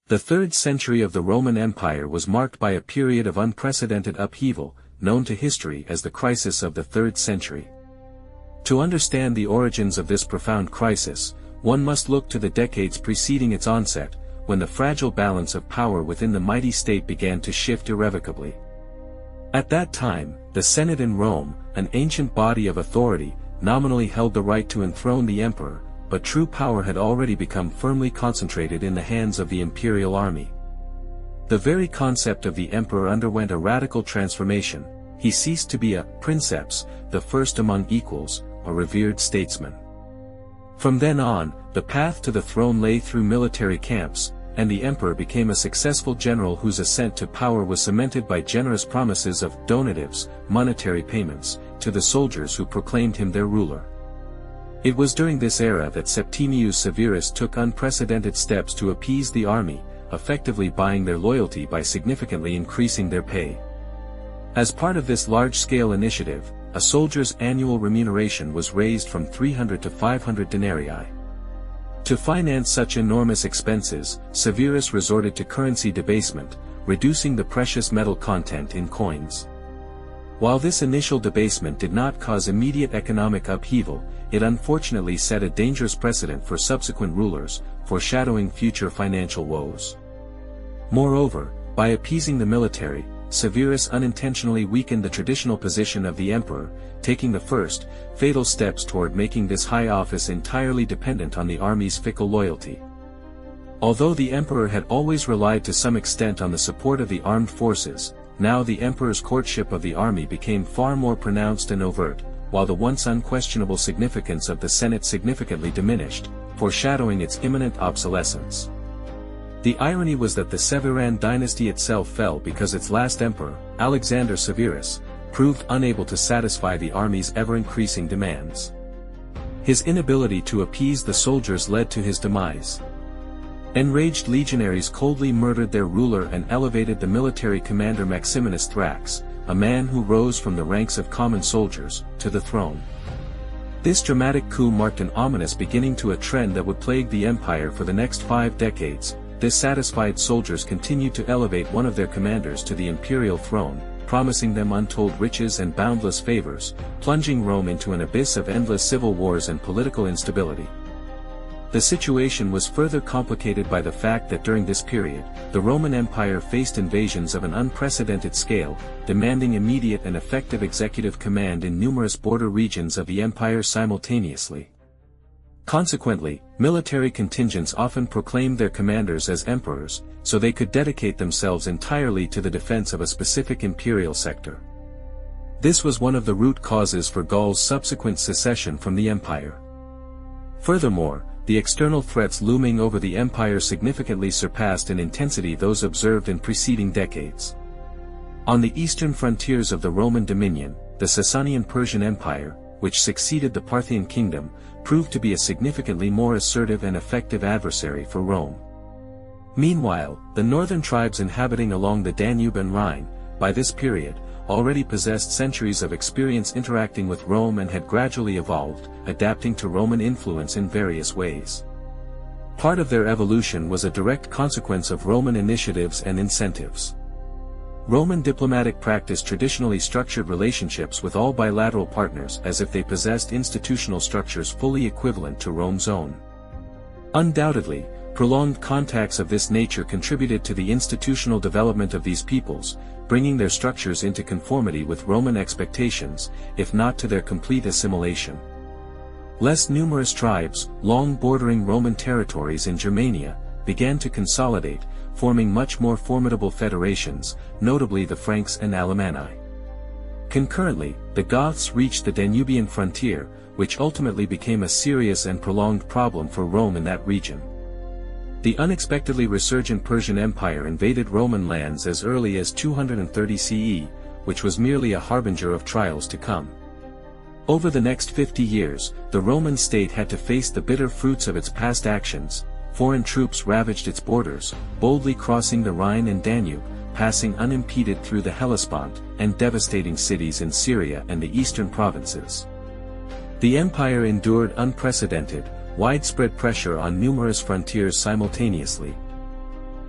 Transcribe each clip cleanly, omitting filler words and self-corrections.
The 3rd century of the Roman Empire was marked by a period of unprecedented upheaval, known to history as the crisis of the 3rd century. To understand the origins of this profound crisis, one must look to the decades preceding its onset, when the fragile balance of power within the mighty state began to shift irrevocably. At that time, the Senate in Rome, an ancient body of authority, nominally held the right to enthrone the emperor, but true power had already become firmly concentrated in the hands of the imperial army. The very concept of the emperor underwent a radical transformation. He ceased to be a princeps, the first among equals, a revered statesman. From then on, the path to the throne lay through military camps, and the emperor became a successful general whose ascent to power was cemented by generous promises of donatives, monetary payments, to the soldiers who proclaimed him their ruler. It was during this era that Septimius Severus took unprecedented steps to appease the army, effectively buying their loyalty by significantly increasing their pay. As part of this large-scale initiative, a soldier's annual remuneration was raised from 300 to 500 denarii. To finance such enormous expenses, Severus resorted to currency debasement, reducing the precious metal content in coins. While this initial debasement did not cause immediate economic upheaval, it unfortunately set a dangerous precedent for subsequent rulers, foreshadowing future financial woes. Moreover, by appeasing the military, Severus unintentionally weakened the traditional position of the emperor, taking the first, fatal steps toward making this high office entirely dependent on the army's fickle loyalty. Although the emperor had always relied to some extent on the support of the armed forces, now the emperor's courtship of the army became far more pronounced and overt, while the once unquestionable significance of the Senate significantly diminished, foreshadowing its imminent obsolescence. The irony was that the Severan dynasty itself fell because its last emperor, Alexander Severus, proved unable to satisfy the army's ever-increasing demands. His inability to appease the soldiers led to his demise. Enraged legionaries coldly murdered their ruler and elevated the military commander Maximinus Thrax, a man who rose from the ranks of common soldiers, to the throne. This dramatic coup marked an ominous beginning to a trend that would plague the empire for the next 5 decades. Dissatisfied soldiers continued to elevate one of their commanders to the imperial throne, promising them untold riches and boundless favors, plunging Rome into an abyss of endless civil wars and political instability. The situation was further complicated by the fact that during this period, the Roman Empire faced invasions of an unprecedented scale, demanding immediate and effective executive command in numerous border regions of the empire simultaneously. Consequently, military contingents often proclaimed their commanders as emperors, so they could dedicate themselves entirely to the defense of a specific imperial sector. This was one of the root causes for Gaul's subsequent secession from the empire. Furthermore, the external threats looming over the empire significantly surpassed in intensity those observed in preceding decades. On the eastern frontiers of the Roman dominion, the Sasanian Persian Empire, which succeeded the Parthian kingdom, proved to be a significantly more assertive and effective adversary for Rome. Meanwhile, the northern tribes inhabiting along the Danube and Rhine, by this period, already possessed centuries of experience interacting with Rome and had gradually evolved, adapting to Roman influence in various ways. Part of their evolution was a direct consequence of Roman initiatives and incentives. Roman diplomatic practice traditionally structured relationships with all bilateral partners as if they possessed institutional structures fully equivalent to Rome's own. Undoubtedly, prolonged contacts of this nature contributed to the institutional development of these peoples, bringing their structures into conformity with Roman expectations, if not to their complete assimilation. Less numerous tribes, long bordering Roman territories in Germania, began to consolidate, forming much more formidable federations, notably the Franks and Alemanni. Concurrently, the Goths reached the Danubian frontier, which ultimately became a serious and prolonged problem for Rome in that region. The unexpectedly resurgent Persian Empire invaded Roman lands as early as 230 CE, which was merely a harbinger of trials to come. Over the next 50 years, the Roman state had to face the bitter fruits of its past actions. Foreign troops ravaged its borders, boldly crossing the Rhine and Danube, passing unimpeded through the Hellespont, and devastating cities in Syria and the eastern provinces. The empire endured unprecedented, widespread pressure on numerous frontiers simultaneously.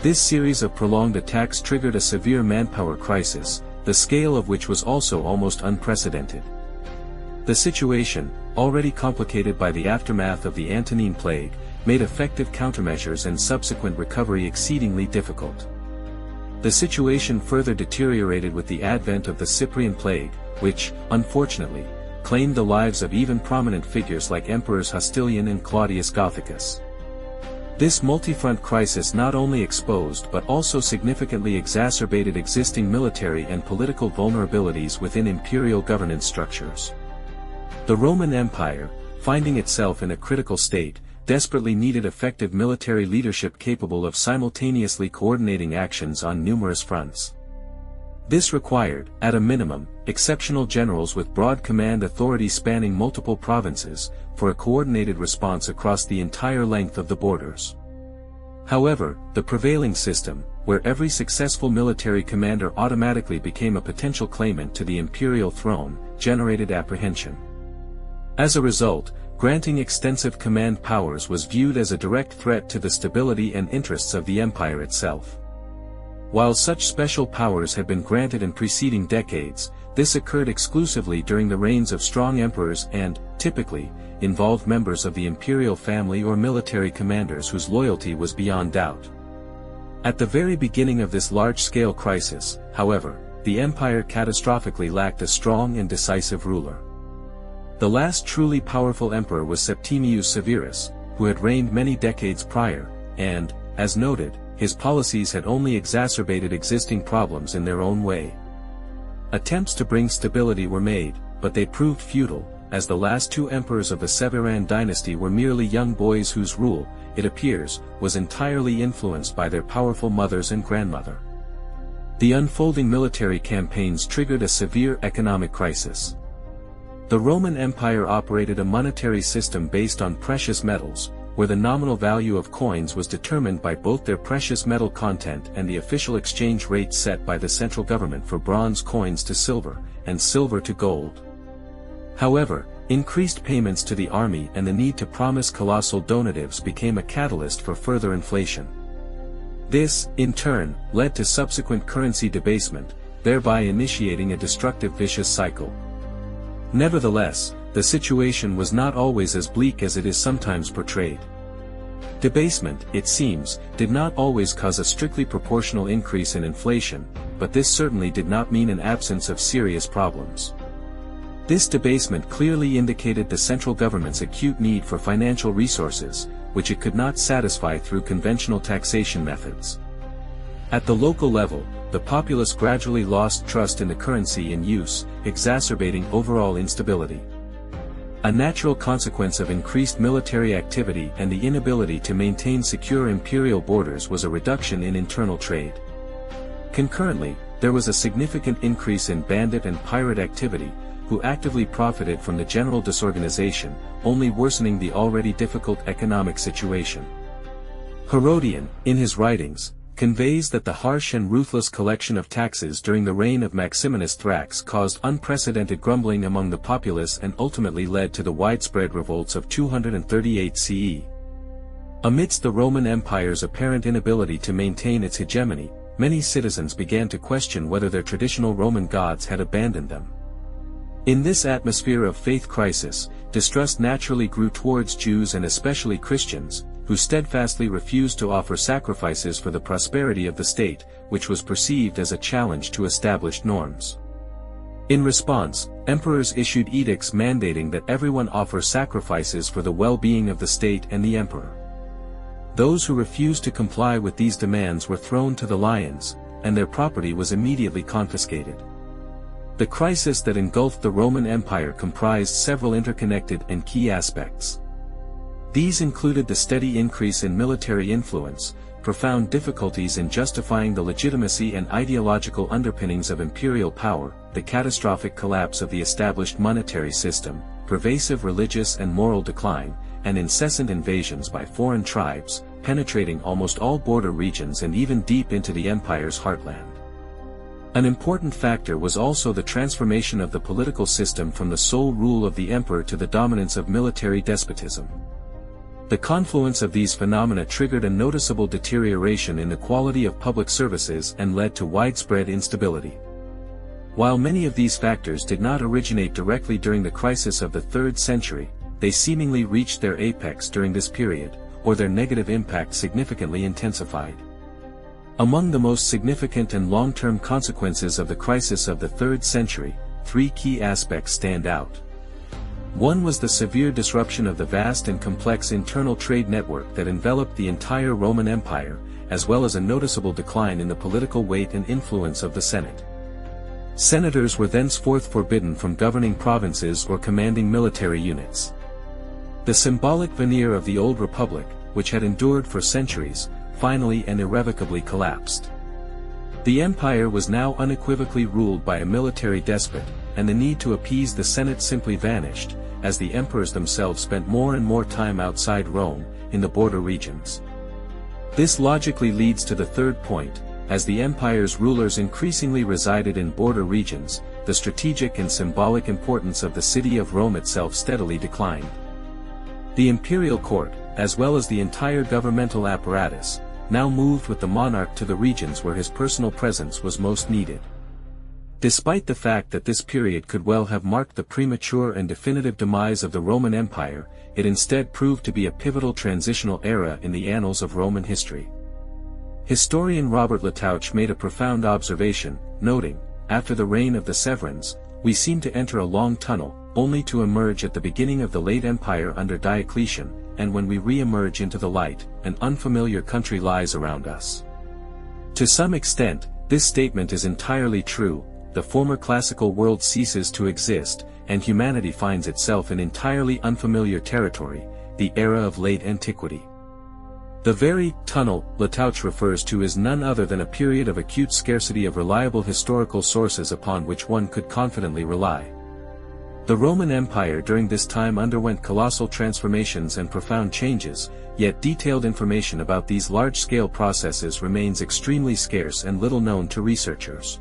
This series of prolonged attacks triggered a severe manpower crisis, the scale of which was also almost unprecedented. The situation, already complicated by the aftermath of the Antonine Plague, made effective countermeasures and subsequent recovery exceedingly difficult. The situation further deteriorated with the advent of the Cyprian Plague, which, unfortunately, claimed the lives of even prominent figures like Emperors Justinian and Claudius Gothicus. This multi-front crisis not only exposed but also significantly exacerbated existing military and political vulnerabilities within imperial governance structures. The Roman Empire, finding itself in a critical state, desperately needed effective military leadership capable of simultaneously coordinating actions on numerous fronts. This required, at a minimum, exceptional generals with broad command authority spanning multiple provinces, for a coordinated response across the entire length of the borders. However, the prevailing system, where every successful military commander automatically became a potential claimant to the imperial throne, generated apprehension. As a result, granting extensive command powers was viewed as a direct threat to the stability and interests of the empire itself. While such special powers had been granted in preceding decades, this occurred exclusively during the reigns of strong emperors and, typically, involved members of the imperial family or military commanders whose loyalty was beyond doubt. At the very beginning of this large-scale crisis, however, the empire catastrophically lacked a strong and decisive ruler. The last truly powerful emperor was Septimius Severus, who had reigned many decades prior, and, as noted, his policies had only exacerbated existing problems in their own way. Attempts to bring stability were made, but they proved futile, as the last two emperors of the Severan dynasty were merely young boys whose rule, it appears, was entirely influenced by their powerful mothers and grandmother. The unfolding military campaigns triggered a severe economic crisis. The Roman Empire operated a monetary system based on precious metals, where the nominal value of coins was determined by both their precious metal content and the official exchange rate set by the central government for bronze coins to silver, and silver to gold. However, increased payments to the army and the need to promise colossal donatives became a catalyst for further inflation. This, in turn, led to subsequent currency debasement, thereby initiating a destructive vicious cycle. Nevertheless, the situation was not always as bleak as it is sometimes portrayed. Debasement, it seems, did not always cause a strictly proportional increase in inflation, but this certainly did not mean an absence of serious problems. This debasement clearly indicated the central government's acute need for financial resources, which it could not satisfy through conventional taxation methods. At the local level, the populace gradually lost trust in the currency in use, exacerbating overall instability. A natural consequence of increased military activity and the inability to maintain secure imperial borders was a reduction in internal trade. Concurrently, there was a significant increase in bandit and pirate activity, who actively profited from the general disorganization, only worsening the already difficult economic situation. Herodian, in his writings, conveys that the harsh and ruthless collection of taxes during the reign of Maximinus Thrax caused unprecedented grumbling among the populace and ultimately led to the widespread revolts of 238 CE. Amidst the Roman Empire's apparent inability to maintain its hegemony, many citizens began to question whether their traditional Roman gods had abandoned them. In this atmosphere of faith crisis, distrust naturally grew towards Jews and especially Christians, who steadfastly refused to offer sacrifices for the prosperity of the state, which was perceived as a challenge to established norms. In response, emperors issued edicts mandating that everyone offer sacrifices for the well-being of the state and the emperor. Those who refused to comply with these demands were thrown to the lions, and their property was immediately confiscated. The crisis that engulfed the Roman Empire comprised several interconnected and key aspects. These included the steady increase in military influence, profound difficulties in justifying the legitimacy and ideological underpinnings of imperial power, the catastrophic collapse of the established monetary system, pervasive religious and moral decline, and incessant invasions by foreign tribes, penetrating almost all border regions and even deep into the empire's heartland. An important factor was also the transformation of the political system from the sole rule of the emperor to the dominance of military despotism. The confluence of these phenomena triggered a noticeable deterioration in the quality of public services and led to widespread instability. While many of these factors did not originate directly during the crisis of the 3rd century, they seemingly reached their apex during this period, or their negative impact significantly intensified. Among the most significant and long-term consequences of the crisis of the 3rd century, 3 key aspects stand out. One was the severe disruption of the vast and complex internal trade network that enveloped the entire Roman Empire, as well as a noticeable decline in the political weight and influence of the Senate. Senators were thenceforth forbidden from governing provinces or commanding military units. The symbolic veneer of the old republic, which had endured for centuries, finally and irrevocably collapsed. The empire was now unequivocally ruled by a military despot, and the need to appease the Senate simply vanished, as the emperors themselves spent more and more time outside Rome, in the border regions. This logically leads to the third point: as the empire's rulers increasingly resided in border regions, the strategic and symbolic importance of the city of Rome itself steadily declined. The imperial court, as well as the entire governmental apparatus, now moved with the monarch to the regions where his personal presence was most needed. Despite the fact that this period could well have marked the premature and definitive demise of the Roman Empire, it instead proved to be a pivotal transitional era in the annals of Roman history. Historian Robert Latouche made a profound observation, noting, "After the reign of the Severans, we seem to enter a long tunnel, only to emerge at the beginning of the late empire under Diocletian, and when we re-emerge into the light, an unfamiliar country lies around us." To some extent, this statement is entirely true. The former classical world ceases to exist, and humanity finds itself in entirely unfamiliar territory, the era of late antiquity. The very tunnel Latouche refers to is none other than a period of acute scarcity of reliable historical sources upon which one could confidently rely. The Roman Empire during this time underwent colossal transformations and profound changes, yet detailed information about these large-scale processes remains extremely scarce and little known to researchers.